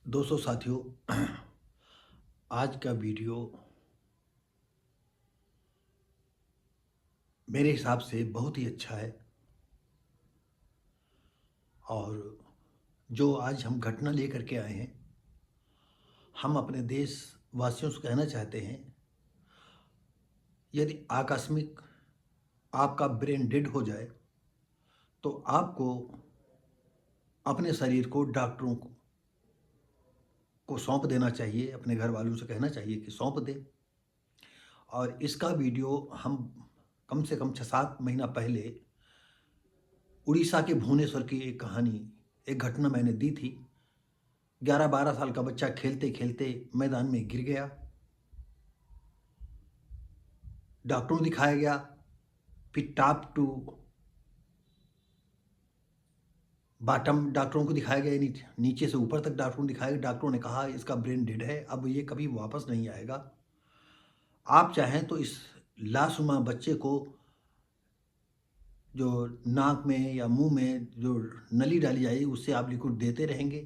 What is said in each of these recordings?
दोस्तों साथियों, आज का वीडियो मेरे हिसाब से बहुत ही अच्छा है। और जो आज हम घटना लेकर के आए हैं, हम अपने देश वासियों से कहना चाहते हैं, यदि आकस्मिक आपका ब्रेन डेड हो जाए तो आपको अपने शरीर को डॉक्टरों को सौंप देना चाहिए। अपने घर वालों से कहना चाहिए कि सौंप दें। और इसका वीडियो हम कम से कम 6-7 महीना पहले उड़ीसा के भुवनेश्वर की एक कहानी, एक घटना मैंने दी थी। 11-12 साल का बच्चा खेलते खेलते मैदान में गिर गया। डॉक्टरों को दिखाया गया, फिर टॉप टू बॉटम डॉक्टरों को दिखाया गया, नीचे से ऊपर तक डॉक्टरों को दिखाया गया। डॉक्टरों ने कहा इसका ब्रेन डेड है, अब ये कभी वापस नहीं आएगा। आप चाहें तो इस लाशुमा बच्चे को जो नाक में या मुंह में जो नली डाली जाएगी उससे आप लिक्विड देते रहेंगे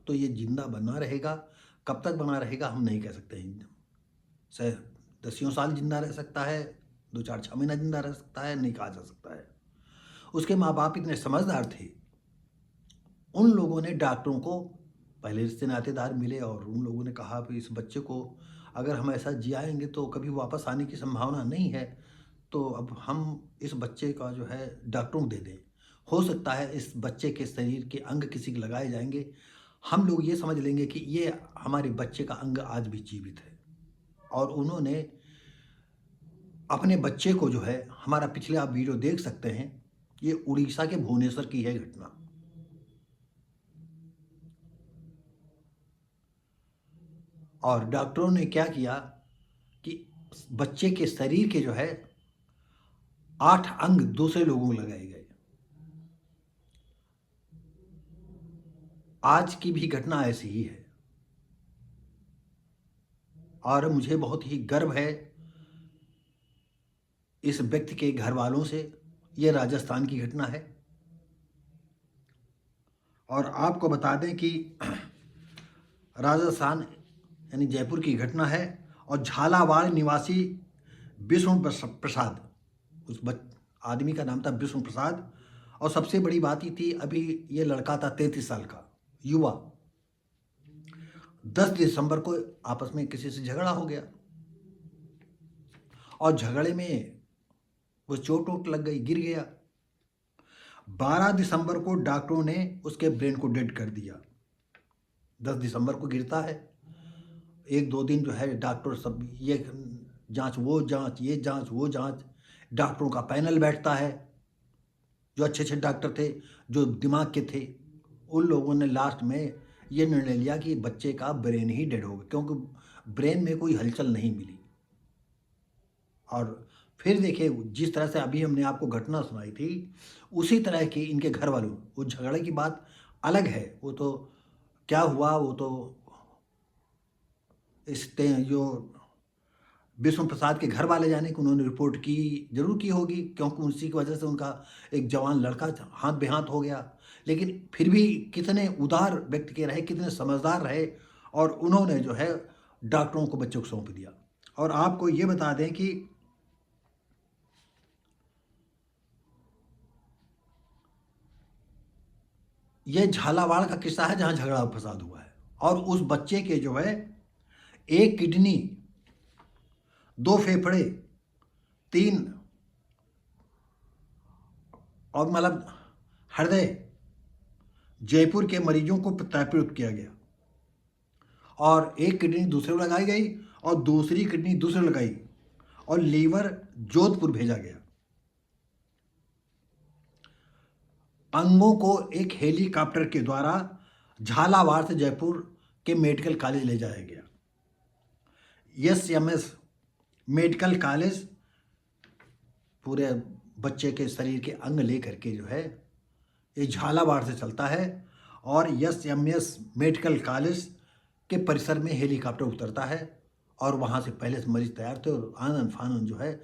तो ये जिंदा बना रहेगा। कब तक बना रहेगा हम नहीं कह सकते हैं। शायद 10 साल जिंदा रह सकता है, 2-4-6 महीना जिंदा रह सकता है, नहीं कहा जा सकता है। उसके माँ बाप इतने समझदार थे, उन लोगों ने डॉक्टरों को, पहले रिश्ते नातेदार मिले और उन लोगों ने कहा कि इस बच्चे को अगर हम ऐसा जियाएंगे तो कभी वापस आने की संभावना नहीं है, तो अब हम इस बच्चे का जो है डॉक्टरों को दे दें। हो सकता है इस बच्चे के शरीर के अंग किसी के लगाए जाएंगे, हम लोग ये समझ लेंगे कि ये हमारे बच्चे का अंग आज भी जीवित है। और उन्होंने अपने बच्चे को जो है, हमारा पिछले आप वीडियो देख सकते हैं, ये उड़ीसा के भुवनेश्वर की है घटना। और डॉक्टरों ने क्या किया कि बच्चे के शरीर के जो है 8 अंग दूसरे लोगों को लगाए गए। आज की भी घटना ऐसी ही है और मुझे बहुत ही गर्व है इस व्यक्ति के घर वालों से। ये राजस्थान की घटना है और आपको बता दें कि राजस्थान यानी जयपुर की घटना है। और झालावाड़ निवासी विष्णु प्रसाद, उस आदमी का नाम था विष्णु प्रसाद। और सबसे बड़ी बात ही थी, अभी ये लड़का था 33 साल का युवा। 10 दिसंबर को आपस में किसी से झगड़ा हो गया और झगड़े में वो चोट वोट लग गई, गिर गया। 12 दिसंबर को डॉक्टरों ने उसके ब्रेन को डेड कर दिया। 10 दिसंबर को गिरता है, 1-2 दिन जो है डॉक्टर सब ये जांच वो जांच, ये जांच वो जांच, डॉक्टरों का पैनल बैठता है। जो अच्छे अच्छे डॉक्टर थे, जो दिमाग के थे, उन लोगों ने लास्ट में ये निर्णय लिया कि बच्चे का ब्रेन ही डेड होगा, क्योंकि ब्रेन में कोई हलचल नहीं मिली। और फिर देखिए, जिस तरह से अभी हमने आपको घटना सुनाई थी, उसी तरह की इनके घर वालों, वो झगड़े की बात अलग है, वो तो क्या हुआ, वो तो जो विष्णु प्रसाद के घर वाले जाने कि उन्होंने रिपोर्ट की, जरूर की होगी, क्योंकि उसी की वजह से उनका एक जवान लड़का हाथ बेहाथ हो गया। लेकिन फिर भी कितने उदार व्यक्ति के रहे, कितने समझदार रहे, और उन्होंने जो है डॉक्टरों को बच्चों को सौंप दिया। और आपको ये बता दें कि यह झालावाड़ का किस्सा है जहां झगड़ा फसाद हुआ है। और उस बच्चे के जो है 1 किडनी, 2 फेफड़े, 3 और मतलब हृदय जयपुर के मरीजों को प्रत्यारोपित किया गया। और 1 किडनी दूसरे को लगाई गई और दूसरी किडनी दूसरे लगाई, और लीवर जोधपुर भेजा गया। अंगों को एक हेलीकॉप्टर के द्वारा झालावाड़ से जयपुर के मेडिकल कॉलेज ले जाया गया। एसएमएस मेडिकल कॉलेज पूरे बच्चे के शरीर के अंग लेकर के जो है ये झालावाड़ से चलता है। और एसएमएस मेडिकल कॉलेज के परिसर में हेलीकॉप्टर उतरता है और वहाँ से पहले से मरीज तैयार थे, और आनन फानन जो है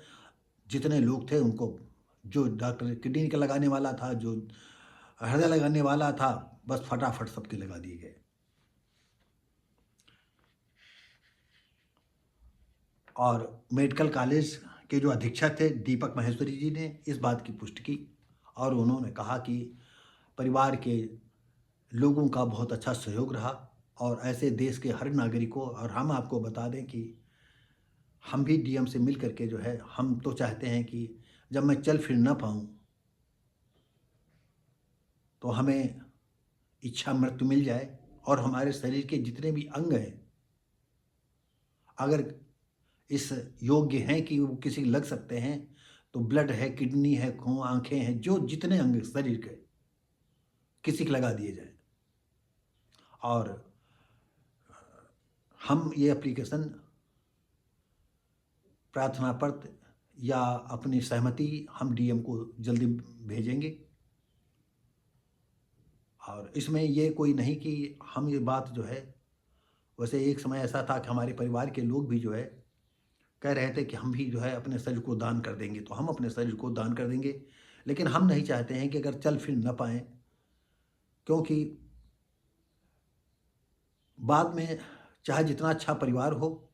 जितने लोग थे उनको, जो डॉक्टर किडनी का लगाने वाला था, जो हृदय लगाने वाला था, बस फटाफट सबके लगा दिए गए। और मेडिकल कॉलेज के जो अधीक्षक थे दीपक माहेश्वरी जी ने इस बात की पुष्टि की और उन्होंने कहा कि परिवार के लोगों का बहुत अच्छा सहयोग रहा और ऐसे देश के हर नागरिक को, और हम आपको बता दें कि हम भी डीएम से मिल करके जो है, हम तो चाहते हैं कि जब मैं चल फिर ना पाऊँ तो हमें इच्छा मृत्यु मिल जाए और हमारे शरीर के जितने भी अंग हैं अगर इस योग्य हैं कि वो किसी लग सकते हैं, तो ब्लड है, किडनी है, आंखें हैं, जो जितने अंग शरीर के किसी के लगा दिए जाए। और हम ये एप्लीकेशन प्रार्थना पत्र या अपनी सहमति हम डीएम को जल्दी भेजेंगे। और इसमें ये कोई नहीं कि हम ये बात जो है, वैसे एक समय ऐसा था कि हमारे परिवार के लोग भी जो है कह रहे थे कि हम भी जो है अपने शरीर को दान कर देंगे, तो हम अपने शरीर को दान कर देंगे। लेकिन हम नहीं चाहते हैं कि अगर चल फिर न पाएँ, क्योंकि बाद में चाहे जितना अच्छा परिवार हो,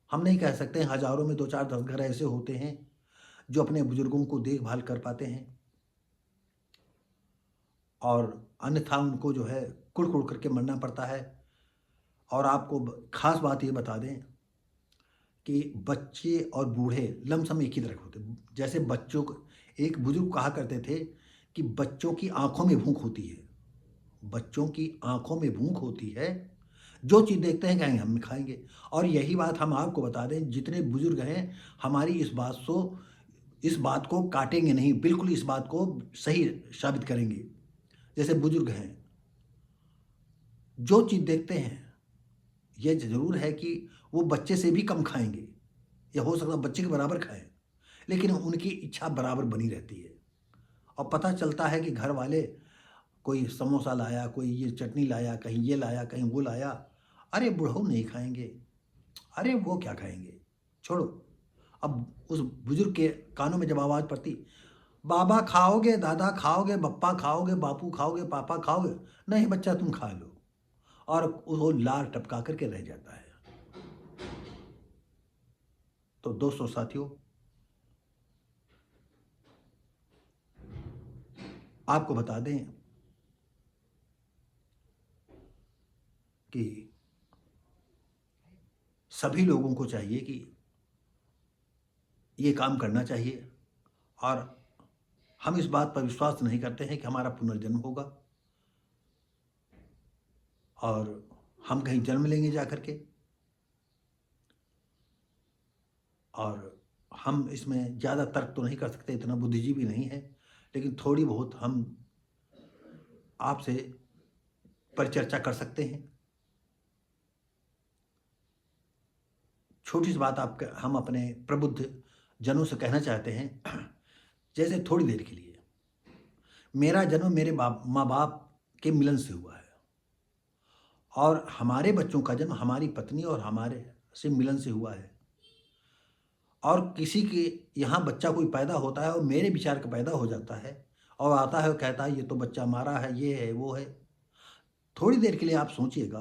हम नहीं कह सकते हैं, हज़ारों में 2, 4, 10 घर ऐसे होते हैं जो अपने बुजुर्गों को देखभाल कर पाते हैं और अन्यथा उनको जो है कुढ़-कुढ़ करके मरना पड़ता है। और आपको ख़ास बात ये बता दें कि बच्चे और बूढ़े लमसम एक ही तरह के होते हैं। जैसे बच्चों को, एक बुजुर्ग कहा करते थे कि बच्चों की आँखों में भूख होती है, बच्चों की आँखों में भूख होती है, जो चीज़ देखते हैं कहेंगे हम खाएँगे। और यही बात हम आपको बता दें, जितने बुजुर्ग हैं हमारी इस बात को काटेंगे नहीं, बिल्कुल इस बात को सही साबित करेंगे। जैसे बुजुर्ग हैं, जो चीज़ देखते हैं, ये ज़रूर है कि वो बच्चे से भी कम खाएँगे या हो सकता है बच्चे के बराबर खाएँ, लेकिन उनकी इच्छा बराबर बनी रहती है। और पता चलता है कि घर वाले कोई समोसा लाया, कोई ये चटनी लाया, कहीं ये लाया, कहीं वो लाया, अरे बुढ़ऊ नहीं खाएँगे, अरे वो क्या खाएँगे, छोड़ो। अब उस बुजुर्ग के कानों में जब आवाज़ पड़ती, बाबा खाओगे, दादा खाओगे, पप्पा खाओगे, बापू खाओगे, पापा खाओगे, नहीं बच्चा तुम खा लो, और वो लार टपका करके रह जाता है। तो दोस्तों साथियों, आपको बता दें कि सभी लोगों को चाहिए कि ये काम करना चाहिए। और हम इस बात पर विश्वास नहीं करते हैं कि हमारा पुनर्जन्म होगा और हम कहीं जन्म लेंगे जा कर के। और हम इसमें ज़्यादा तर्क तो नहीं कर सकते, इतना बुद्धिजीवी नहीं है, लेकिन थोड़ी बहुत हम आपसे परिचर्चा कर सकते हैं। छोटी सी बात हम अपने प्रबुद्ध जनों से कहना चाहते हैं। जैसे थोड़ी देर के लिए, मेरा जन्म मेरे माँ बाप के मिलन से हुआ है और हमारे बच्चों का जन्म हमारी पत्नी और हमारे से मिलन से हुआ है। और किसी के यहाँ बच्चा कोई पैदा होता है और मेरे विचार का पैदा हो जाता है और आता है और कहता है ये तो बच्चा हमारा है, ये है, वो है। थोड़ी देर के लिए आप सोचिएगा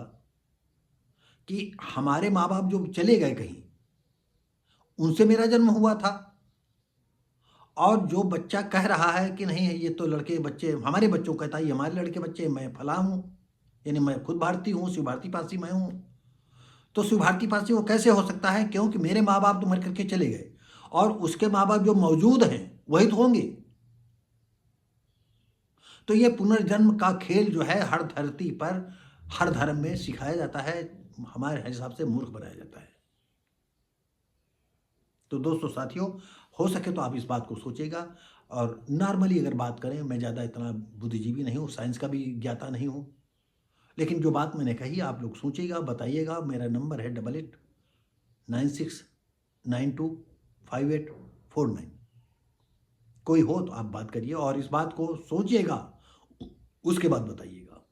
कि हमारे माँ बाप जो चले गए कहीं, उनसे मेरा जन्म हुआ था, और जो बच्चा कह रहा है कि नहीं ये तो लड़के बच्चे, हमारे बच्चों को कहता है ये हमारे लड़के बच्चे, मैं फला हूँ, यानी मैं खुद भारतीय हूँ, शिव भारती पासी मैं हूँ। तो शिव भारती पासी वो कैसे हो सकता है, क्योंकि मेरे माँ बाप तो मर करके चले गए और उसके माँ बाप जो मौजूद हैं वही तो होंगे। तो ये पुनर्जन्म का खेल जो है हर धरती पर हर धर्म में सिखाया जाता है, हमारे हिसाब से मूर्ख बनाया जाता है। तो दोस्तों साथियों, हो सके तो आप इस बात को सोचिएगा। और नॉर्मली अगर बात करें, मैं ज़्यादा इतना बुद्धिजीवी नहीं हूँ, साइंस का भी ज्ञाता नहीं हूँ, लेकिन जो बात मैंने कही आप लोग सोचिएगा, बताइएगा। मेरा नंबर है 8896925849। कोई हो तो आप बात करिए और इस बात को सोचिएगा, उसके बाद बताइएगा।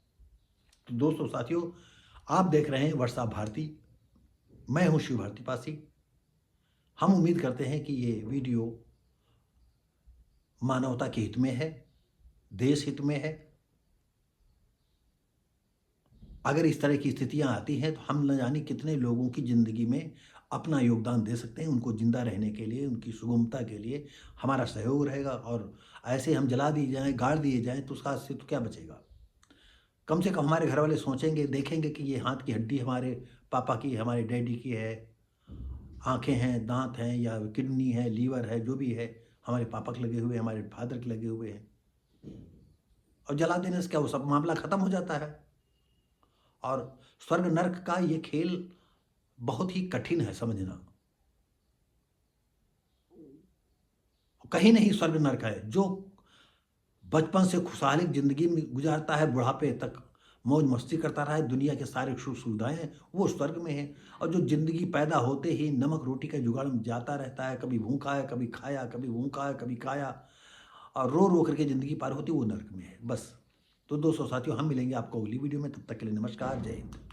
तो दोस्तों साथियों, आप देख रहे हैं वर्षा भारती, मैं हूं शिव भारती पासी। हम उम्मीद करते हैं कि ये वीडियो मानवता के हित में है, देश हित में है। अगर इस तरह की स्थितियां आती हैं तो हम न जाने कितने लोगों की ज़िंदगी में अपना योगदान दे सकते हैं, उनको ज़िंदा रहने के लिए, उनकी सुगमता के लिए हमारा सहयोग रहेगा। और ऐसे हम जला दिए जाएँ, गाड़ दिए जाएँ तो उसका से तो क्या बचेगा? कम से कम हमारे घर वाले सोचेंगे, देखेंगे कि ये हाथ की हड्डी हमारे पापा की, हमारे डैडी की है, आँखें हैं, दाँत हैं या किडनी है, लीवर है, जो भी है, हमारे पापा के लगे हुए हैं, हमारे फादर के लगे हुए हैं। और जला देने से क्या वो सब मामला खत्म हो जाता है। और स्वर्ग नर्क का ये खेल बहुत ही कठिन है समझना। कहीं नहीं स्वर्ग नर्क है। जो बचपन से खुशहाली ज़िंदगी में गुज़ारता है, बुढ़ापे तक मौज-मस्ती करता रहा है, दुनिया के सारे सुख-सुविधाएँ हैं, वो स्वर्ग में है। और जो ज़िंदगी पैदा होते ही नमक रोटी के जुगाड़ में जाता रहता है, कभी भूखा है, कभी खाया, कभी भूखा है, कभी खाया, और रो-रो करके ज़िंदगी पार होती है, वो नर्क में है, बस। तो दोस्तों साथियों, हम मिलेंगे आपको अगली वीडियो में, तब तक के लिए नमस्कार, जय हिंद।